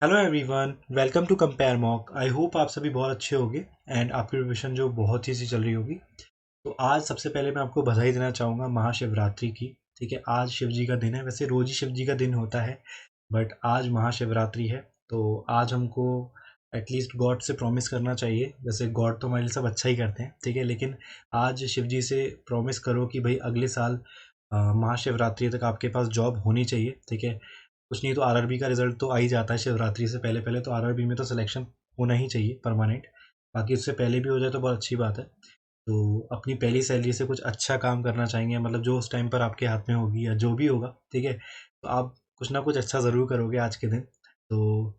Hello everyone, welcome to compare mock. I hope आप सभी बहुत अच्छे होंगे एंड आपकी प्रिपरेशन जो बहुत ही सी चल रही होगी। तो आज सबसे पहले मैं आपको बधाई देना चाहूँगा महाशिवरात्रि की। ठीक है, आज शिव जी का दिन है। वैसे रोज ही शिव जी का दिन होता है, बट आज महाशिवरात्रि है। तो आज हमको एटलीस्ट गॉड से प्रॉमिस करना चाहिए। वैसे गॉड तो हमारे लिए सब अच्छा ही करते हैं, ठीक है, लेकिन आज शिव जी से प्रॉमिस करो कि भाई अगले साल महाशिवरात्रि तक आपके पास जॉब होनी चाहिए। ठीक है, कुछ नहीं तो आरआरबी का रिजल्ट तो आ ही जाता है शिवरात्रि से पहले पहले, तो आरआरबी में तो सिलेक्शन होना ही चाहिए परमानेंट। बाकी उससे पहले भी हो जाए तो बहुत अच्छी बात है। तो अपनी पहली सैलरी से कुछ अच्छा काम करना चाहेंगे, मतलब जो उस टाइम पर आपके हाथ में होगी या जो भी होगा, ठीक है, तो आप कुछ ना कुछ अच्छा ज़रूर करोगे आज के दिन। तो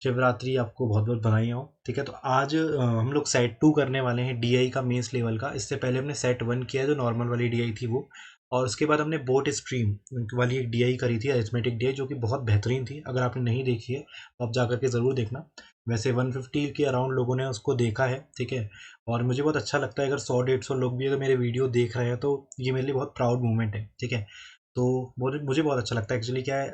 शिवरात्रि आपको बहुत बहुत बधाई हो। ठीक है, तो आज हम लोग सेट 2 करने वाले हैं डीआई का मेंस लेवल का। इससे पहले हमने सेट 1 किया जो नॉर्मल वाली डीआई थी वो, और उसके बाद हमने बोट स्ट्रीम वाली एक डीआई करी थी, अरिथमेटिक डीआई, जो कि बहुत बेहतरीन थी। अगर आपने नहीं देखी है तो आप जा करके ज़रूर देखना। वैसे 150 के अराउंड लोगों ने उसको देखा है, ठीक है, और मुझे बहुत अच्छा लगता है अगर 100-150 लोग भी अगर मेरे वीडियो देख रहे हैं तो ये मेरे लिए बहुत प्राउड मोमेंट है। ठीक है, तो मुझे बहुत अच्छा लगता है। एक्चुअली क्या है,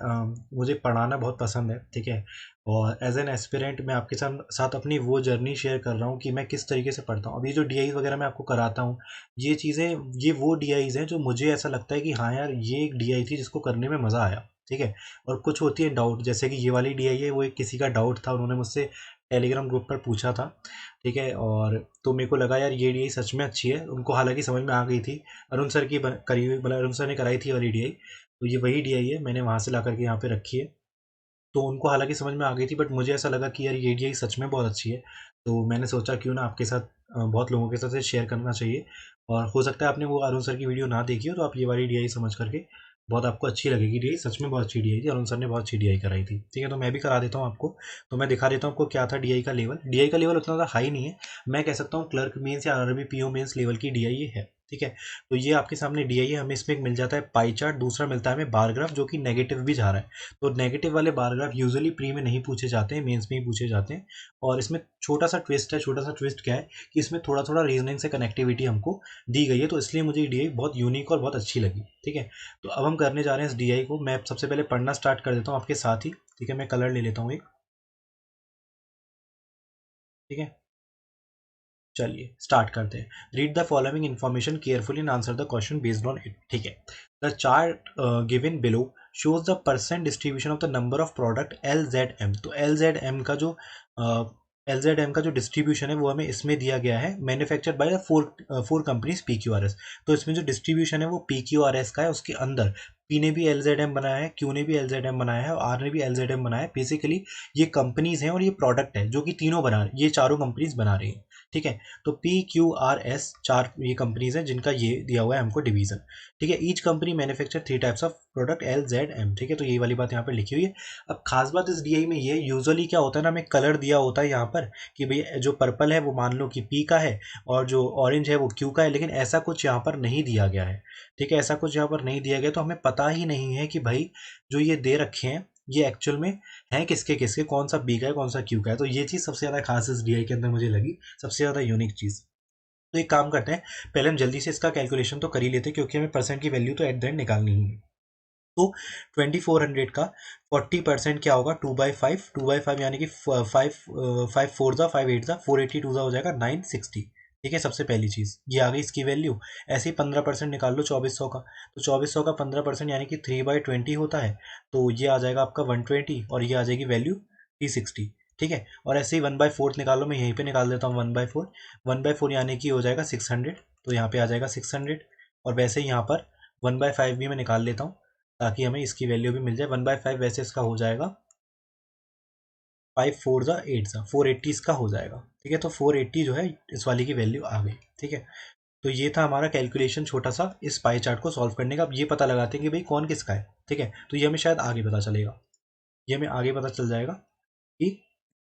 मुझे पढ़ाना बहुत पसंद है। ठीक है, और एज एन एस्पिरेंट मैं आपके साथ साथ अपनी वो जर्नी शेयर कर रहा हूँ कि मैं किस तरीके से पढ़ता हूँ। अब ये जो डीआई वगैरह मैं आपको कराता हूँ, ये चीज़ें, ये वो डीआईज हैं जो मुझे ऐसा लगता है कि हाँ यार, ये एक डीआई थी जिसको करने में मज़ा आया। ठीक है, और कुछ होती है डाउट, जैसे कि ये वाली डीआई है, वो एक किसी का डाउट था, उन्होंने मुझसे टेलीग्राम ग्रुप पर पूछा था। ठीक है, और तो मेरे को लगा यार ये डीआई सच में अच्छी है। उनको हालांकि समझ में आ गई थी, अरुण सर की करी हुई, मतलब अरुण सर ने कराई थी ये वाली डीआई, तो ये वही डीआई है, मैंने वहाँ से ला करके यहाँ पे रखी है। तो उनको हालाँकि समझ में आ गई थी, बट मुझे ऐसा लगा कि यार ये डीआई सच में बहुत अच्छी है। तो मैंने सोचा क्यों ना आपके साथ, बहुत लोगों के साथ शेयर करना चाहिए। और हो सकता है आपने वो अरुण सर की वीडियो ना देखी हो, तो आप ये वाली डीआई समझ करके बहुत आपको अच्छी लगेगी। डीआई सच में बहुत अच्छी डीआई थी, अरुण सर ने बहुत अच्छी डीआई कराई थी। ठीक है, तो मैं भी करा देता हूँ आपको। तो मैं दिखा देता हूँ आपको क्या था डीआई का लेवल। डीआई का लेवल उतना ज़्यादा हाई नहीं है, मैं कह सकता हूँ क्लर्क मेंस या आरआरबी पीओ मेंस लेवल की डीआई ये है। ठीक है, तो ये आपके सामने डीआई है। हमें इसमें एक मिल जाता है पाई चार्ट, दूसरा मिलता है हमें बार ग्राफ जो कि नेगेटिव भी जा रहा है। तो नेगेटिव वाले बार ग्राफ यूजुअली प्री में नहीं पूछे जाते हैं, मेंस में ही पूछे जाते हैं। और इसमें छोटा सा ट्विस्ट है। छोटा सा ट्विस्ट क्या है कि इसमें थोड़ा थोड़ा रीजनिंग से कनेक्टिविटी हमको दी गई है, तो इसलिए मुझे डीआई बहुत यूनिक और बहुत अच्छी लगी। ठीक है, तो अब हम करने जा रहे हैं इस डीआई को। मैं सबसे पहले पढ़ना स्टार्ट कर देता हूँ आपके साथ ही। ठीक है, मैं कलर ले लेता हूँ एक। ठीक है, चलिए स्टार्ट करते हैं। Read the following information carefully and answer the question based on it. ठीक है, the chart given below shows the percent distribution of the number of product LZM। तो LZM का जो डिस्ट्रीब्यूशन है वो हमें इसमें दिया गया है। Manufactured by the four companies PQRS। तो इसमें जो डिस्ट्रीब्यूशन है वो PQRS का है। उसके अंदर P ने भी LZM बनाया है, Q ने भी LZM बनाया है और R ने भी LZM बनाया है। बेसिकली ये कंपनीज हैं और ये प्रोडक्ट है जो कि तीनों बना, ये चारों कंपनीज बना रही हैं। ठीक है, तो PQRS चार ये कंपनीज हैं जिनका ये दिया हुआ है हमको डिवीजन। ठीक है, each company manufacture 3 types of product LZM। ठीक है, तो यही वाली बात यहाँ पर लिखी हुई है। अब खास बात इस डीआई में ये, यूजुअली क्या होता है ना, हमें कलर दिया होता है यहाँ पर कि भाई जो पर्पल है वो मान लो कि P का है और जो ऑरेंज है वो Q का है, लेकिन ऐसा कुछ यहाँ पर नहीं दिया गया है। ठीक है, ऐसा कुछ यहाँ पर नहीं दिया गया, तो हमें पता ही नहीं है कि भाई जो ये दे रखे हैं ये एक्चुअल में है किसके किसके, कौन सा बी का है कौन सा क्यू का है। तो ये चीज़ सबसे ज़्यादा खास इस डीआई के अंदर मुझे लगी, सबसे ज़्यादा यूनिक चीज़। तो एक काम करते हैं, पहले हम जल्दी से इसका कैलकुलेशन तो कर ही लेते हैं क्योंकि हमें परसेंट की वैल्यू तो एट द एंड निकालनी ही है। तो 2400 का 40% क्या होगा, 2/5। 2/5 यानी कि फाइव, 5 4 5 8 482 हो जाएगा 960। ठीक है, सबसे पहली चीज़ ये आ गई इसकी वैल्यू। ऐसे ही 15% निकाल लो 2400 का, तो 2400 का 15% यानी कि 3/20 होता है। तो ये आ जाएगा आपका 120 और ये आ जाएगी वैल्यू 360। ठीक है, और ऐसे ही 1/4 निकालो, मैं यहीं पे निकाल देता हूँ 1/4। 1/4 यानी कि हो जाएगा 600, तो यहाँ पे आ जाएगा 600। और वैसे ही यहाँ पर 1/5 भी मैं निकाल लेता हूँ ताकि हमें इसकी वैल्यू भी मिल जाए। 1/5 वैसे इसका हो जाएगा 5 4 8 480 इसका हो जाएगा। ठीक है, तो 480 जो है इस वाली की वैल्यू आ गई। ठीक है, तो ये था हमारा कैलकुलेशन छोटा सा इस पाई चार्ट को सॉल्व करने का। अब ये पता लगाते हैं कि भाई कौन किसका है। ठीक है, तो ये हमें शायद आगे पता चलेगा, ये हमें आगे पता चल जाएगा कि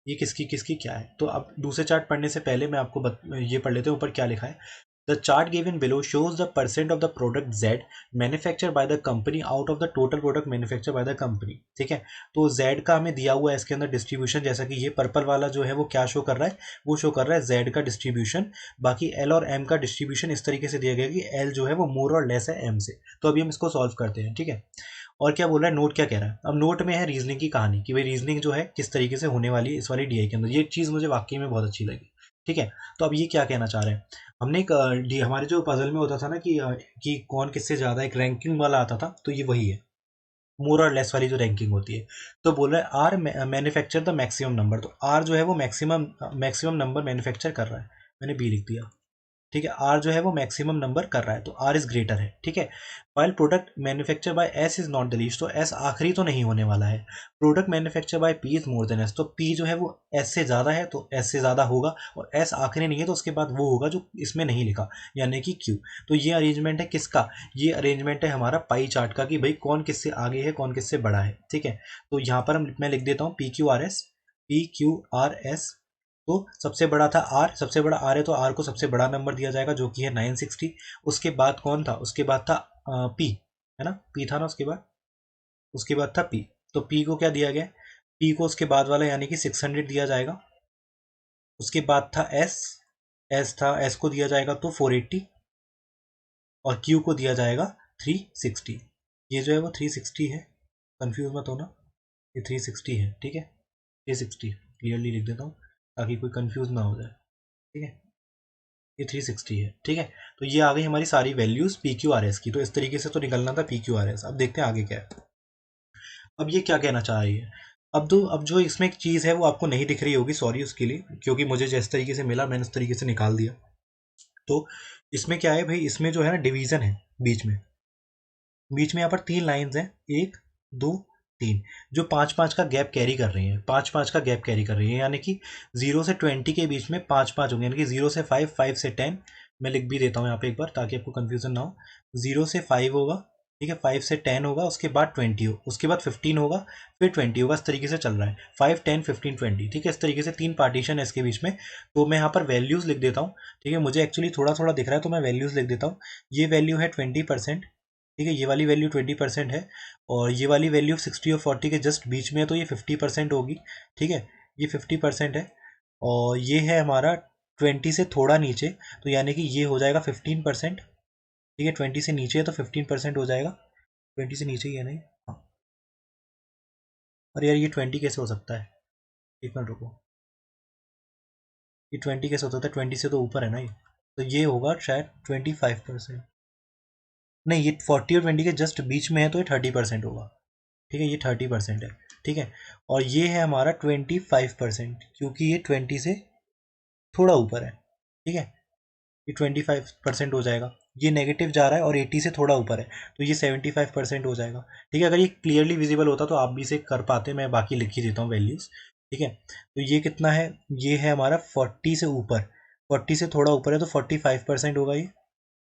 ये किसकी किसकी क्या है। तो अब दूसरे चार्ट पढ़ने से पहले मैं आपको ये पढ़ लेते हैं ऊपर क्या लिखा है। The chart given below shows the percent of the product Z manufactured by the company out of the total product manufactured by the company। ठीक है, तो Z का हमें दिया हुआ है इसके अंदर डिस्ट्रीब्यूशन, जैसा कि ये पर्पल वाला जो है वो क्या शो कर रहा है, वो शो कर रहा है Z का डिस्ट्रीब्यूशन। बाकी L और M का डिस्ट्रीब्यूशन इस तरीके से दिया गया कि L जो है वो मोर और लेस है M से। तो अभी हम इसको सॉल्व करते हैं। ठीक है, और क्या बोल रहा है, नोट क्या कह रहा है। अब नोट में है रीजनिंग की कहानी कि भाई रीजनिंग जो है किस तरीके से होने वाली है इस वाली डीआई के अंदर। ये चीज़ मुझे वाकई में बहुत अच्छी लगी। ठीक है, तो अब ये क्या कहना चाह रहे हैं, हमने एक हमारे जो पजल में होता था ना कि कौन किससे ज़्यादा एक रैंकिंग वाला आता था, तो ये वही है, मोर और लेस वाली जो रैंकिंग होती है। तो बोल रहा है R manufacture the maximum number, तो आर जो है वो मैक्सिमम मैक्सिमम नंबर मैन्युफैक्चर कर रहा है, मैंने बी लिख दिया। ठीक है, आर जो है वो मैक्सिमम नंबर कर रहा है, तो आर इज ग्रेटर है। ठीक है, while product manufacture by S is not the least, तो एस आखिरी तो नहीं होने वाला है। Product manufacture by P is more than S, तो पी जो है वो एस से ज़्यादा है, तो एस से ज़्यादा होगा, और एस आखिरी नहीं है तो उसके बाद वो होगा जो इसमें नहीं लिखा, यानी कि क्यू। तो ये अरेंजमेंट है किसका, ये अरेंजमेंट है हमारा पाई चार्ट का, कि भाई कौन किससे आगे है कौन किससे बड़ा है। ठीक है, तो यहाँ पर मैं लिख देता हूँ पी क्यू आर एस। तो सबसे बड़ा था आर, सबसे बड़ा आर है तो आर को सबसे बड़ा नंबर दिया जाएगा जो कि है 960। उसके बाद कौन था, उसके बाद था पी, है ना, पी था ना उसके बाद था पी। तो पी को क्या दिया गया, पी को उसके बाद वाला यानी कि 600 दिया जाएगा। उसके बाद था एस, एस था, एस को दिया जाएगा तो 480, और क्यू को दिया जाएगा 360। ये जो है वो 360 है, कंफ्यूज मत होना, ये 360 है। ठीक है, 360 क्लियरली लिख देता हूँ ताकि कोई कंफ्यूज ना हो जाए। ठीक है, ये 360 है। ठीक है, तो ये आ गई हमारी सारी values P Q R S की। तो इस तरीके से तो निकलना था पी क्यू आर एस। अब देखते हैं आगे क्या है। अब ये क्या कहना चाह रही है, अब जो इसमें एक चीज़ है वो आपको नहीं दिख रही होगी, सॉरी उसके लिए, क्योंकि मुझे जिस तरीके से मिला मैंने उस तरीके से निकाल दिया। तो इसमें क्या है भाई, इसमें जो है ना डिवीजन है बीच में यहाँ पर 3 लाइंस हैं, 1 2 3, जो 5 5 का गैप कैरी कर रही हैं, 5 5 का गैप कैरी कर रही है, यानी कि 0 से 20 के बीच में 5 5 होंगे, यानी कि 0 से 5, 5 से 10। मैं लिख भी देता हूँ यहाँ पे एक बार ताकि आपको कन्फ्यूजन ना हो। 0 से 5 होगा, ठीक है, 5 से 10 होगा, उसके बाद 20 हो, उसके बाद 15 होगा, फिर 20 होगा। इस तरीके से चल रहा है 5 10 15 20। ठीक है, इस तरीके से 3 पार्टीशन है इसके बीच में। तो मैं यहाँ पर वैल्यूज़ लिख देता हूँ। ठीक है, मुझे एक्चुअली थोड़ा थोड़ा दिख रहा है तो मैं वैल्यूज़ लिख देता हूँ। ये वैल्यू है 20%। ठीक है, ये वाली वैल्यू 20% है, और ये वाली वैल्यू 60 और 40 के जस्ट बीच में है, तो ये 50% होगी। ठीक है, ये 50% है, और ये है हमारा 20 से थोड़ा नीचे, तो यानी कि ये हो जाएगा 15%। ठीक है, 20 से नीचे है तो 15% हो जाएगा, 20 से नीचे ही है नहीं। हाँ, अरे यार ये 20 कैसे हो सकता है, एक मिनट रुको, ये 20 कैसे होता है, 20 से तो ऊपर है ना ये, तो ये होगा शायद 25%। नहीं, ये 40 और 20 के जस्ट बीच में है तो ये 30% होगा। ठीक है, ये 30% है। ठीक है, और ये है हमारा 25%, क्योंकि ये 20 से थोड़ा ऊपर है। ठीक है, ये 25% हो जाएगा, ये नेगेटिव जा रहा है और 80 से थोड़ा ऊपर है, तो ये 75% हो जाएगा। ठीक है, अगर ये क्लियरली विजिबल होता तो आप भी इसे कर पाते, मैं बाकी लिख ही देता हूँ वैल्यूज़। ठीक है, तो ये कितना है, ये है हमारा 40 से ऊपर, 40 से थोड़ा ऊपर है तो 45% होगा ये।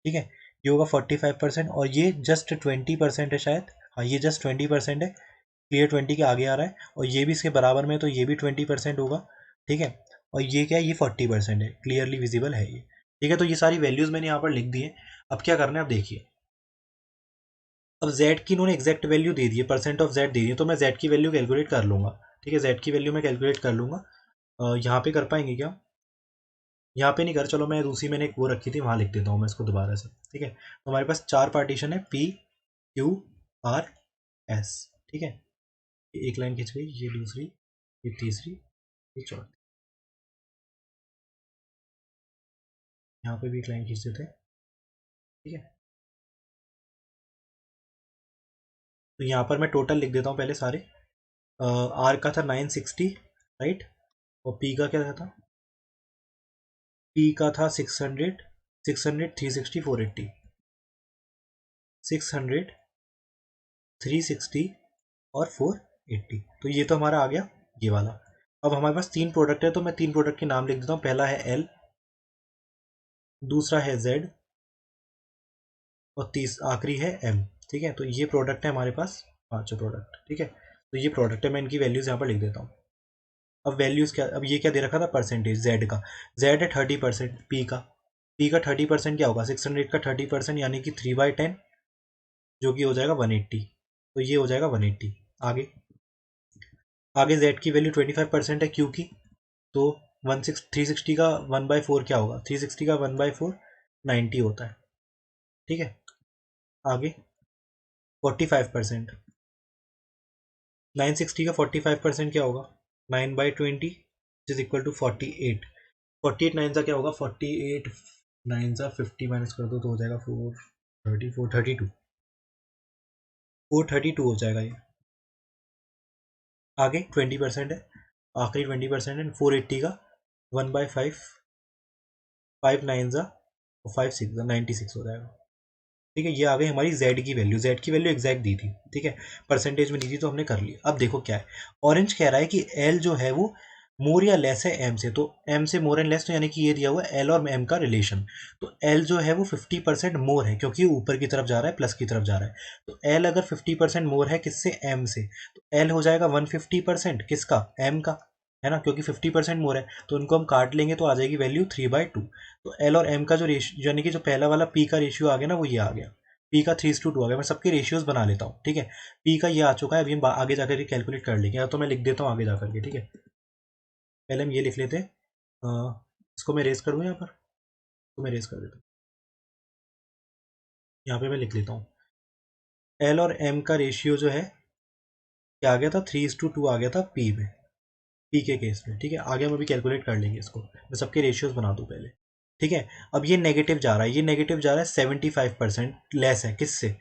ठीक है, ये होगा 45%, और ये जस्ट 20% है शायद, हाँ ये जस्ट 20% है, क्लियर 20 के आगे आ रहा है, और ये भी इसके बराबर में है तो ये भी 20% होगा। ठीक है, और ये क्या है, ये 40% है, क्लियरली विजिबल है ये। ठीक है, तो ये सारी वैल्यूज़ मैंने यहाँ पर लिख दी है। अब क्या करना है, अब देखिए, अब z की इन्होंने एग्जैक्ट वैल्यू दे दी है, परसेंट ऑफ z दे दी है, तो मैं z की वैल्यू कैलकुलेट कर लूँगा। ठीक है, z की वैल्यू मैं कैलकुलेट कर लूँगा। यहाँ पे कर पाएंगे क्या, यहाँ पे नहीं कर, चलो मैं दूसरी मैंने एक वो रखी थी वहाँ लिख देता हूँ मैं इसको दोबारा से। ठीक है, तो हमारे पास 4 पार्टीशन है, पी क्यू आर एस। ठीक है, ये एक लाइन खींच गई, ये दूसरी, ये तीसरी, ये चौथी, यहाँ पे भी एक लाइन खींच देते हैं। ठीक है, तो यहाँ पर मैं टोटल लिख देता हूँ पहले सारे। आर का था 960, राइट, और पी का क्या था, पी का था 600, 600 360 480, 600 360 और 480, तो ये तो हमारा आ गया ये वाला। अब हमारे पास 3 प्रोडक्ट है तो मैं 3 प्रोडक्ट के नाम लिख देता हूँ। पहला है एल, दूसरा है जेड, और तीस आखिरी है एम। ठीक है, तो ये प्रोडक्ट है हमारे पास, 5 प्रोडक्ट। ठीक है, तो ये प्रोडक्ट है, मैं इनकी वैल्यूज़ यहाँ पर लिख देता हूँ। अब वैल्यूज़ क्या, अब ये क्या दे रखा था, परसेंटेज जेड का, जेड है 30%, पी का 30% क्या होगा, 600 का 30%, यानी कि 3/10, जो कि हो जाएगा 180, तो ये हो जाएगा 180। आगे आगे जेड की वैल्यू 25% है क्यू की, तो 360 का 1/4 क्या होगा, 360 का 1/4 90 होता है। ठीक है, आगे 45%, 960 का 45% क्या होगा, 9/20 इज इक्वल टू 48। 48 नाइन सा क्या होगा, 48 नाइन सा 50 माइनस कर दो तो हो जाएगा 432। 432 हो जाएगा ये। आगे 20% है, आखिरी 20% है। 480 का 1/5, 5 नाइन सा 5 6 96 हो जाएगा। ठीक है, ये आ गई हमारी जेड की वैल्यू। जेड की वैल्यू एग्जैक्ट दी थी, ठीक है, परसेंटेज में दी थी तो हमने कर लिया। अब देखो क्या है, ऑरेंज कह रहा है कि एल जो है वो मोर या लेस है एम से, तो एम से मोर एंड लेस, तो यानी कि ये दिया हुआ है एल और एम का रिलेशन। तो एल जो है वो 50% मोर है, क्योंकि ऊपर की तरफ जा रहा है, प्लस की तरफ जा रहा है। तो एल अगर 50% मोर है किससे, एम से, तो एल हो जाएगा 150% किसका, एम का, है ना, क्योंकि 50% मोर है। तो उनको हम काट लेंगे तो आ जाएगी वैल्यू 3/2। तो एल और एम का जो रेशियो, यानी कि जो पहला वाला पी का रेशियो आ गया ना, वो ये आ गया, पी का 3:2 आ गया। मैं सबके रेशियोज बना लेता हूँ, ठीक है। पी का ये आ चुका है, अभी हम आगे जाकर के कैलकुलेट कर लेंगे, या तो मैं लिख देता हूँ आगे जाकर के, ठीक है। पहले हम ये लिख लेते हैं, इसको मैं रेस करूँ यहाँ पर, तो मैं रेस कर देता हूँ, यहाँ पे मैं लिख लेता हूँ। एल और एम का रेशियो जो है क्या आ गया था, 3:2 आ गया था पी में, पी के केस में, ठीक है। आगे हम अभी कैलकुलेट कर लेंगे इसको, मैं सबके रेशियोज बना दूँ पहले, ठीक है। अब ये नेगेटिव जा रहा है, ये नेगेटिव जा रहा है, 75% लेस है किससे,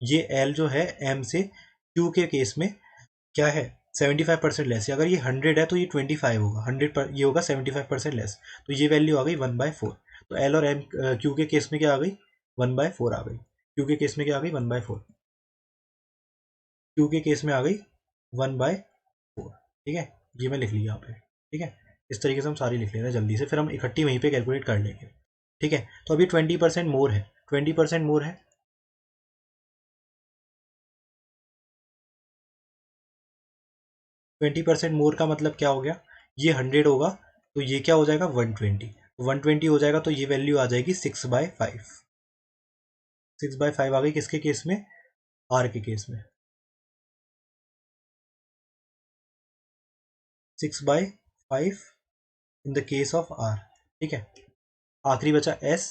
ये एल जो है एम से, क्यू के केस में क्या है, 75% लेस है। अगर ये 100 है तो ये 25 होगा, 100 पर ये होगा 75% लेस, तो ये वैल्यू आ गई 1/4। तो एल और एम क्यू के केस में क्या आ गई, 1/4 आ गई। क्यू के केस में क्या आ गई, 1/4, क्यू के केस में आ गई 1/4, ठीक है। ये मैं लिख लिया यहाँ पे, ठीक है। इस तरीके से हम सारी लिख लेना जल्दी से, फिर हम इकट्ठी वहीं पे कैलकुलेट कर लेंगे, ठीक है। तो अभी 20% मोर है, 20% मोर है, 20% मोर का मतलब क्या हो गया, ये 100 होगा तो ये क्या हो जाएगा, 120, 120 हो जाएगा तो ये वैल्यू आ जाएगी 6/5। 6/5 आ गई किसके केस में, आर के केस में, 6/5 in the case of R, ठीक है। आखिरी बचा एस,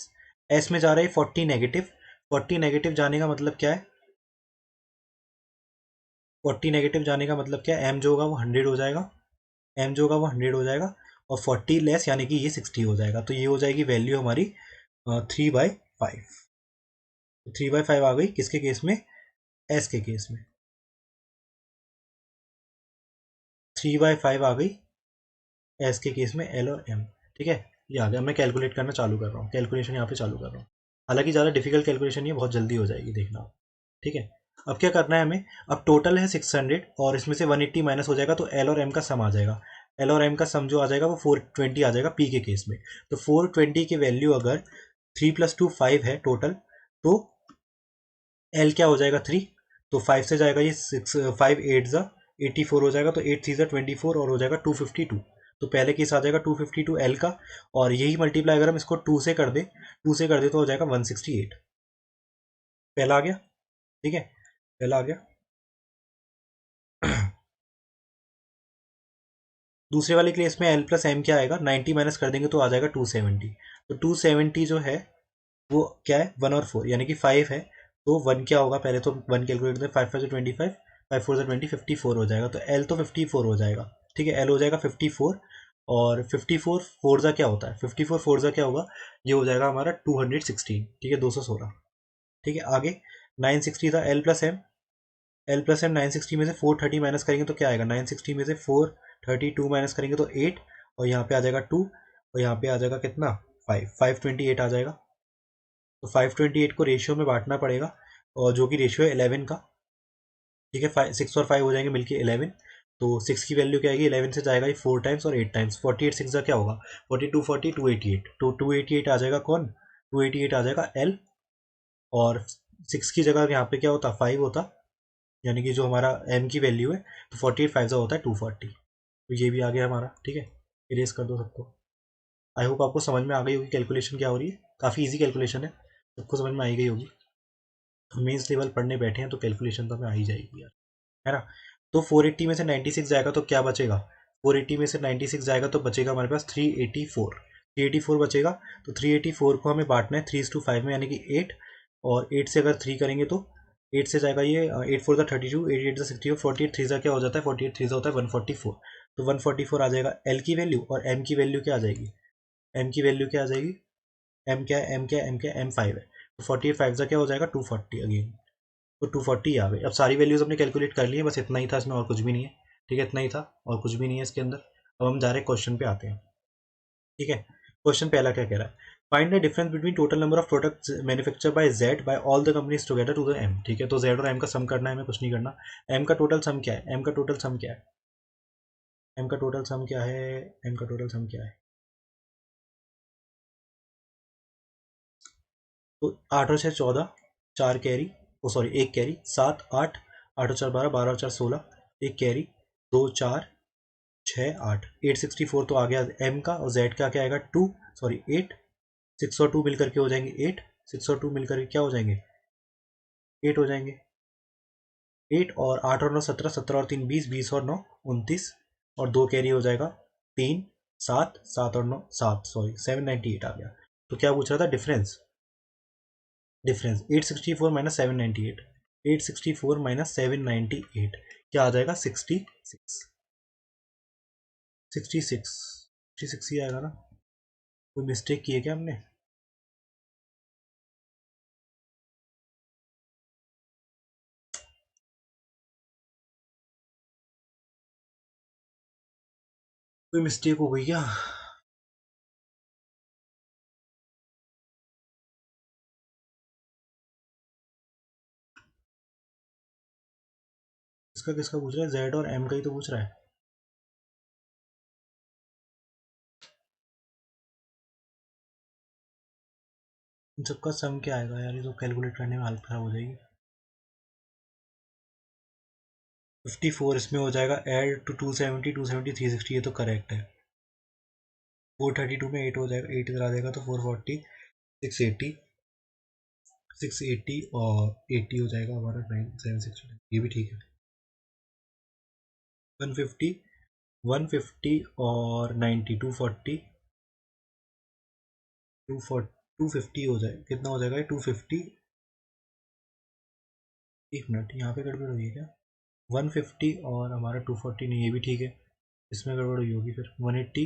एस में जा रहा है 40 नेगेटिव, 40 नेगेटिव जाने का मतलब क्या है, 40 नेगेटिव जाने का मतलब क्या है, एम जो होगा वो 100 हो जाएगा, एम जो होगा वो 100 हो जाएगा, और 40 लेस यानी कि ये 60 हो जाएगा, तो ये हो जाएगी वैल्यू हमारी 3/5। 3/5 आ गई किसके केस में, एस के केस में, 3/5 आ गई एस के केस में, एल और एम, ठीक है। ये आ गया, मैं कैलकुलेट करना चालू कर रहा हूँ, कैलकुलेशन यहाँ पे चालू कर रहा हूँ। हालांकि ज़्यादा डिफिकल्ट कैलकुलेशन नहीं है, बहुत जल्दी हो जाएगी, देखना आप, ठीक है। अब क्या करना है हमें, अब टोटल है 600 और इसमें से 180 माइनस हो जाएगा तो एल और एम का सम आ जाएगा। एल और एम का सम जो आ जाएगा वो 420 आ जाएगा पी के केस में। तो 420 की वैल्यू अगर 3 + 2 5 है टोटल, तो एल क्या हो जाएगा 3, तो 5 से जाएगा ये 6, 5 8 ज़ा 84 हो जाएगा, तो 8 3 ज़ा 24 और हो जाएगा 252। तो पहले केस आ जाएगा 252 एल का, और यही मल्टीप्लाई अगर हम इसको 2 से कर दे, 2 से कर दे तो हो जाएगा 168। पहला आ गया, ठीक है, पहला आ गया। दूसरे वाले केस में एल प्लस एम क्या आएगा, 90 माइनस कर देंगे तो आ जाएगा 270। तो 270 जो है वो क्या है, 1 और 4 यानी कि 5 है, तो 1 क्या होगा, पहले तो 1 कैलकुलेट करते हैं, 5 5 से 25, 5 4 से 20, 54 हो जाएगा। तो एल तो 54 हो जाएगा, ठीक है, एल हो जाएगा 54, और 54 फोर ज़ा क्या होता है, 54 फोर ज़ा क्या होगा, ये हो जाएगा हमारा 216, ठीक है, 216, ठीक है। आगे 960 था L plus M, L plus M 960 में से 430 माइनस करेंगे तो क्या आएगा, 960 में से 432 माइनस करेंगे तो 8, और यहाँ पे आ जाएगा 2, और यहाँ पे आ जाएगा कितना, 528 आ जाएगा। तो 528 को रेशियो में बांटना पड़ेगा, और जो कि रेशियो है 11 का, ठीक है। 6 और 5 हो जाएंगे मिलके 11, तो 6 की वैल्यू क्या आएगी, 11 से जाएगा ये 4 टाइम्स और 8 टाइम्स, 48 6 का क्या होगा, 42 40 288, तो 288 आ जाएगा कौन, 288 आ जाएगा एल, और 6 की जगह यहाँ पे क्या होता, 5 होता, यानी कि जो हमारा एम की वैल्यू है, तो 48 5 होता है 240। तो ये भी आ गया हमारा, ठीक है। इरेज कर दो सबको। आई होप आपको समझ में आ गई होगी कैलकुलेशन क्या हो रही है, काफ़ी इजी कैलकुलेशन है, सबको समझ में आई गई होगी। मेंस लेवल पढ़ने बैठे हैं तो कैलकुलेशन तो हमें आ ही जाएगी यार, है ना। तो 480 में से 96 जाएगा तो क्या बचेगा, 480 में से 96 जाएगा तो बचेगा हमारे पास 384, 384 बचेगा। तो 384 को हमें बांटना है 3:5 में, यानी कि 8, और 8 से अगर 3 करेंगे तो 8 से जाएगा ये 8 4 ज़ा 32, 8 8 ज़ा 64, 48 3 ज़ा क्या हो जाता है, 48 3 ज़ा होता है 144। तो 144 आ जाएगा एल की वैल्यू, और एम की वैल्यू क्या आ जाएगी, एम की वैल्यू क्या आ जाएगी, एम क्या है, एम क्या है, एम क्या है, एम 5 है। तो 48 5 ज़ा क्या हो जाएगा 240 अगेन। तो 240 आ गई। अब सारी वैल्यूज अपने कैलकुलेट कर लिए, बस इतना ही था इसमें, और कुछ भी नहीं है। ठीक है, इतना ही था और कुछ भी नहीं है इसके अंदर। अब हम डायरेक्ट क्वेश्चन पे आते हैं। ठीक है, क्वेश्चन पहला क्या कह रहा है, find the difference between total number of products manufacture by Z by all the companies together to the M. ठीक है, तो जेड और एम का सम करना है, हमें कुछ नहीं करना। एम का टोटल सम क्या है, एम का टोटल सम क्या है, एम का टोटल सम क्या है, एम का टोटल सम क्या है। तो 8 और 6 14, 4 कैरी, ओ सॉरी 1 कैरी, 7 8, 8 और 4 12, 12 और 4 16, 1 कैरी, 2 4 6 8, 864 तो आ गया एम का, और जेड का क्या आएगा 2, सॉरी 8। 6 और 2 मिलकर के हो जाएंगे 8, 6 और 2 मिलकर के क्या हो जाएंगे 8 हो जाएंगे। 8 और 8 और 9 17, 17 और 3 20, 20 और 9 29, और 2 कैरी हो जाएगा 3 7, 7 और 9 7, सॉरी 798 आ गया। तो क्या पूछ रहा था, डिफरेंस, डिफरेंस 864 माइनस 798, 864 माइनस 798 क्या आ जाएगा 66, 66, 66 ही आएगा ना। कोई मिस्टेक की है क्या हमने, कोई मिस्टेक हो गई क्या। इसका किसका पूछ रहा है, जेड और एम का ही तो पूछ रहा है। इन सबका सम क्या आएगा यार, ये तो कैलकुलेट करने में हालत खराब हो जाएगी। 54 इसमें हो जाएगा ऐड टू 270, 270 360, ये तो करेक्ट है। 432 में 8 हो जाएगा, 8 इधर आ जाएगा तो 440, 680, 680 और 80 हो जाएगा हमारा 9760, ये भी ठीक है। 150, 150 और 90 240, 250 हो जाएगा, कितना हो जाएगा 250। एक मिनट, यहाँ पे गड़बड़ हुई है क्या, 150 और हमारा 240 नहीं, ये भी ठीक है। इसमें गड़बड़ हुई होगी फिर 180,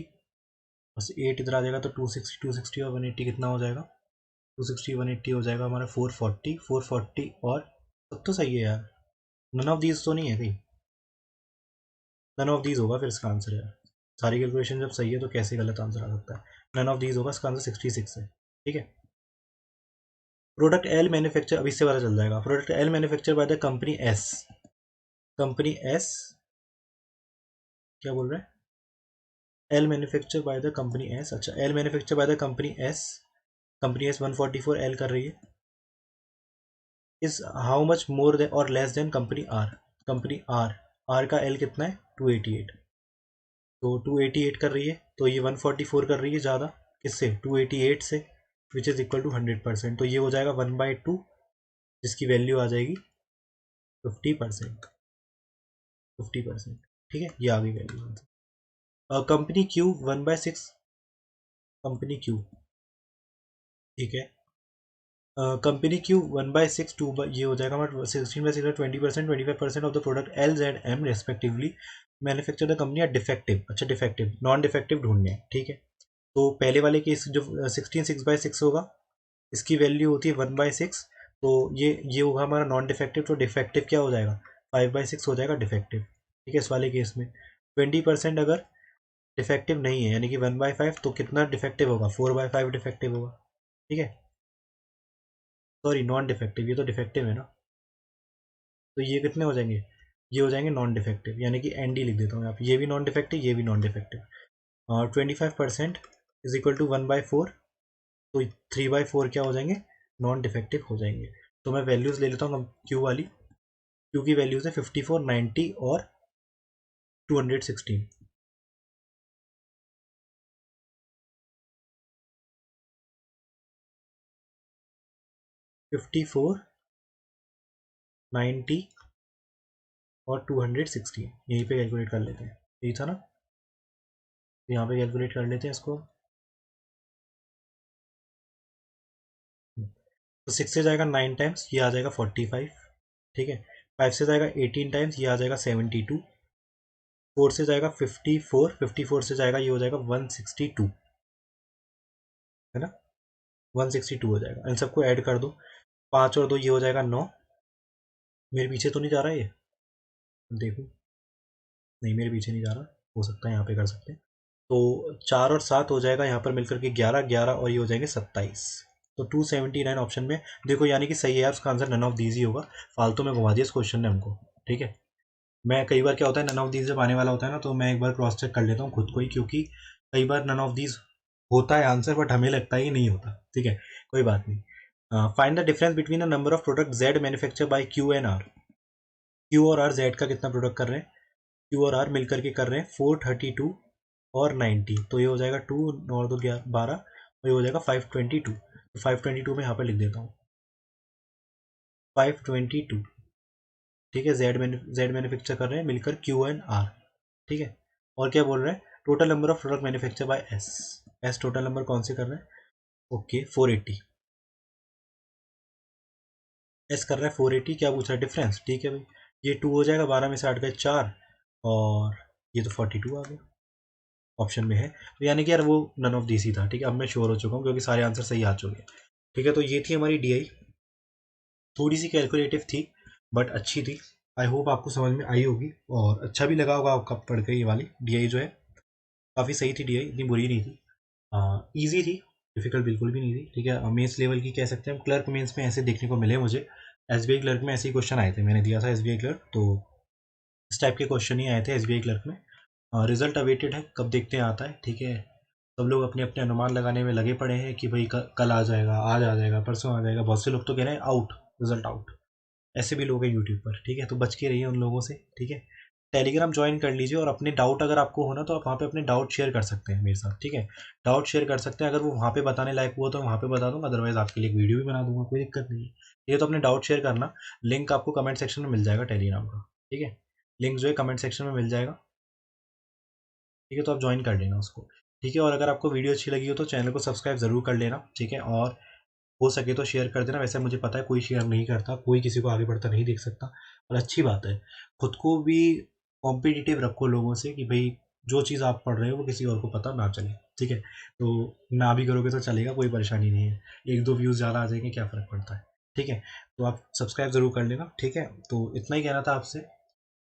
बस 8 इधर आ जाएगा तो 260, 260 और 180 कितना हो जाएगा, 260 180 हो जाएगा हमारा 440, 440 और सब तो सही है यार, नन ऑफ दीज तो नहीं है कहीं, नन ऑफ दीज होगा फिर इसका आंसर यार। सारी कैलकुलेशन जब सही है तो कैसे गलत आंसर आ सकता है, नन ऑफ दीज होगा, इसका आंसर 66 है। ठीक है, प्रोडक्ट एल मैन्युफैक्चर, अब इससे पता चल जाएगा, product L manufacture by the company S, company S क्या बोल रहा है, L manufacture by the company S, अच्छा L manufacture by the company S, company S 144 L कर रही है, is how much more than और less than company R, company R, R का एल कितना है 288, तो 288 कर रही है, तो ये 144 कर रही है ज़्यादा, किससे 288 से, विच इज़ इक्वल टू 100%, तो ये हो जाएगा 1/2, जिसकी वैल्यू आ जाएगी 50%, 50%। ठीक है, ये आ गई value. Company Q 1/6, company Q, ठीक है, कंपनी क्यू 1/6 ये हो जाएगा हमारा 16/6, 20%, 25% of the product L Z M respectively manufacture the company are defective, अच्छा डिफेक्टिव नॉन डिफेक्टिव ढूंढने हैं। ठीक है, तो पहले वाले केस जो 16 6/6 होगा, इसकी वैल्यू होती है 1/6, तो ये होगा हमारा नॉन डिफेक्टिव, तो डिफेक्टिव क्या हो जाएगा 5/6 हो जाएगा डिफेक्टिव। ठीक है, इस वाले केस में 20% अगर डिफेक्टिव नहीं है, यानी कि 1/5, तो कितना डिफेक्टिव होगा 4/5 डिफेक्टिव होगा। ठीक है, सॉरी नॉन डिफेक्टिव, ये तो डिफेक्टिव है ना, तो ये कितने हो जाएंगे, ये हो जाएंगे नॉन डिफेक्टिव, यानी कि एन डी लिख देता हूँ यहाँ पे, ये भी नॉन डिफेक्टिव, ये भी नॉन डिफेक्टिव। और 25% इज इक्वल टू 1/4, तो 3/4 क्या हो जाएंगे नॉन डिफेक्टिव हो जाएंगे। तो मैं वैल्यूज़ ले लेता हूँ क्यू वाली, क्यू की वैल्यूज़ है 54 90 और 216। 54 90 और 216, यहीं पे कैलकुलेट कर लेते हैं, यही था ना, तो यहाँ पे कैलकुलेट कर लेते हैं इसको। तो 6 से जाएगा 9 टाइम्स, ये आ जाएगा 45, ठीक है। 5 से जाएगा 18 टाइम्स, ये आ जाएगा 72। 4 से जाएगा 54, 54 से जाएगा ये हो जाएगा 162, है ना, 162 हो जाएगा। इन सबको ऐड कर दो, 5 और 2 ये हो जाएगा 9। मेरे पीछे तो नहीं जा रहा ये, देखो, नहीं मेरे पीछे नहीं जा रहा, हो सकता है यहाँ पे कर सकते हैं। तो 4 और 7 हो जाएगा यहाँ पर मिलकर के 11, 11 और ये हो जाएंगे 27। तो 279 ऑप्शन में देखो, यानी कि सही है यार, उसका आंसर नन ऑफ दीज ही होगा। फालतू में घुमा दिया इस क्वेश्चन ने हमको, ठीक है। मैं कई बार क्या होता है, नन ऑफ दीज जब आने वाला होता है ना, तो मैं एक बार क्रॉस चेक कर लेता हूँ खुद को ही, क्योंकि कई बार नन ऑफ दीज होता है आंसर, बट हमें लगता है कि नहीं होता, ठीक है, कोई बात नहीं। Find the difference between the number of product Z manufacture by Q and R. Q और आर जेड का कितना प्रोडक्ट कर रहे हैं, क्यू और आर मिलकर के कर रहे हैं 432 और 90, तो ये हो जाएगा 2 और 2 12, और ये हो जाएगा 522। तो 522 में यहाँ पर लिख देता हूँ 522, ठीक है। जेड मैन्युफैक्चर कर रहे हैं मिलकर क्यू एंड आर, ठीक है। और क्या बोल रहे हैं, total number of product manufacture by S. S total number कौन से कर रहे हैं, ओके 480। एस कर रहा है 480, क्या पूछ रहा है डिफरेंस, ठीक है भाई, ये 2 हो जाएगा, 12 में से 8 गए 4, और ये तो 42 आ गया ऑप्शन में है। तो यानी कि यार वो नन ऑफ दिस ही था, ठीक है। अब मैं श्योर हो चुका हूँ क्योंकि सारे आंसर सही आ चुके हैं, ठीक है। तो ये थी हमारी डीआई, थोड़ी सी कैलकुलेटिव थी बट अच्छी थी। आई होप आपको समझ में आई होगी और अच्छा भी लगा होगा आपका पढ़ के। ये वाली डीआई जो है काफ़ी सही थी, डीआई इतनी बुरी नहीं थी, ईजी थी, डिफिकल्ट बिल्कुल भी नहीं थी, ठीक है। मेंस लेवल की कह सकते हैं, क्लर्क मेंस में ऐसे देखने को मिले मुझे। एसबीआई क्लर्क में ऐसे ही क्वेश्चन आए थे, मैंने दिया था एसबीआई क्लर्क, तो इस टाइप के क्वेश्चन ही आए थे एसबीआई क्लर्क में। रिजल्ट अवेटेड है, कब देखते हैं आता है, ठीक है। सब लोग अपने अपने अनुमान लगाने में लगे पड़े हैं कि भाई कल आ जाएगा, आज आ जाएगा, परसों आ जाएगा। बहुत से लोग तो कह रहे हैं आउट, रिजल्ट आउट, ऐसे भी लोग हैं यूट्यूब पर, ठीक है। तो बच के रहिए उन लोगों से, ठीक है। टेलीग्राम ज्वाइन कर लीजिए, और अपने डाउट अगर आपको हो ना, तो आप वहाँ पे अपने डाउट शेयर कर सकते हैं मेरे साथ, ठीक है। डाउट शेयर कर सकते हैं, अगर वो वहाँ पे बताने लायक हुआ तो वहाँ पे बता दूंगा, अदरवाइज आपके लिए एक वीडियो भी बना दूंगा, कोई दिक्कत नहीं है। ये तो अपने डाउट शेयर करना, लिंक आपको कमेंट सेक्शन में मिल जाएगा टेलीग्राम का, ठीक है। लिंक जो है कमेंट सेक्शन में मिल जाएगा, ठीक है। तो आप ज्वाइन कर लेना उसको, ठीक है। और अगर आपको वीडियो अच्छी लगी हो तो चैनल को सब्सक्राइब जरूर कर लेना, ठीक है। और हो सके तो शेयर कर देना। वैसे मुझे पता है कोई शेयर नहीं करता, कोई किसी को आगे बढ़ता नहीं देख सकता, और अच्छी बात है। खुद को भी कॉम्पिटिटिव रखो लोगों से, कि भाई जो चीज़ आप पढ़ रहे हो वो किसी और को पता ना चले, ठीक है। तो ना भी करोगे तो चलेगा, कोई परेशानी नहीं है, एक दो व्यूज़ ज़्यादा आ जाएंगे, क्या फ़र्क पड़ता है, ठीक है। तो आप सब्सक्राइब ज़रूर कर लेना, ठीक है। तो इतना ही कहना था आपसे,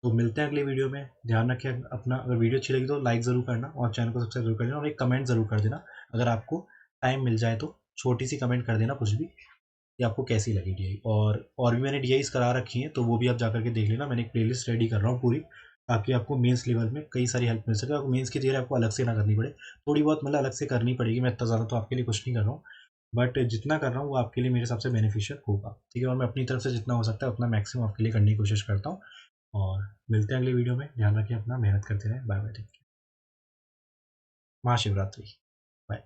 तो मिलते हैं अगली वीडियो में। ध्यान रखें अपना, अगर वीडियो अच्छी लगी तो लाइक ज़रूर करना, और चैनल को सब्सक्राइब जरूर कर देना, और एक कमेंट ज़रूर कर देना अगर आपको टाइम मिल जाए तो। छोटी सी कमेंट कर देना कुछ भी, कि आपको कैसी लगी डीआई। और भी मैंने डीआईस करा रखी हैं, तो वो भी आप जा करके देख लेना। मैंने एक प्लेलिस्ट रेडी कर रहा हूँ पूरी, ताकि आपको मेंस लेवल में कई सारी हेल्प मिल सके, आपको मेंस की तैयारी आपको अलग से ना करनी पड़े। थोड़ी बहुत मतलब अलग से करनी पड़ेगी, मैं इतना ज़्यादा तो आपके लिए कुछ नहीं कर रहा हूँ, बट जितना कर रहा हूँ वो आपके लिए मेरे हिसाब से बेनिफिशियल होगा, ठीक है। और मैं अपनी तरफ से जितना हो सकता है उतना मैक्सिमम आपके लिए करने की कोशिश करता हूँ। और मिलते हैं अगली वीडियो में, ध्यान रखिए अपना, मेहनत करते रहें, bye bye, take care, Mahashivratri, bye.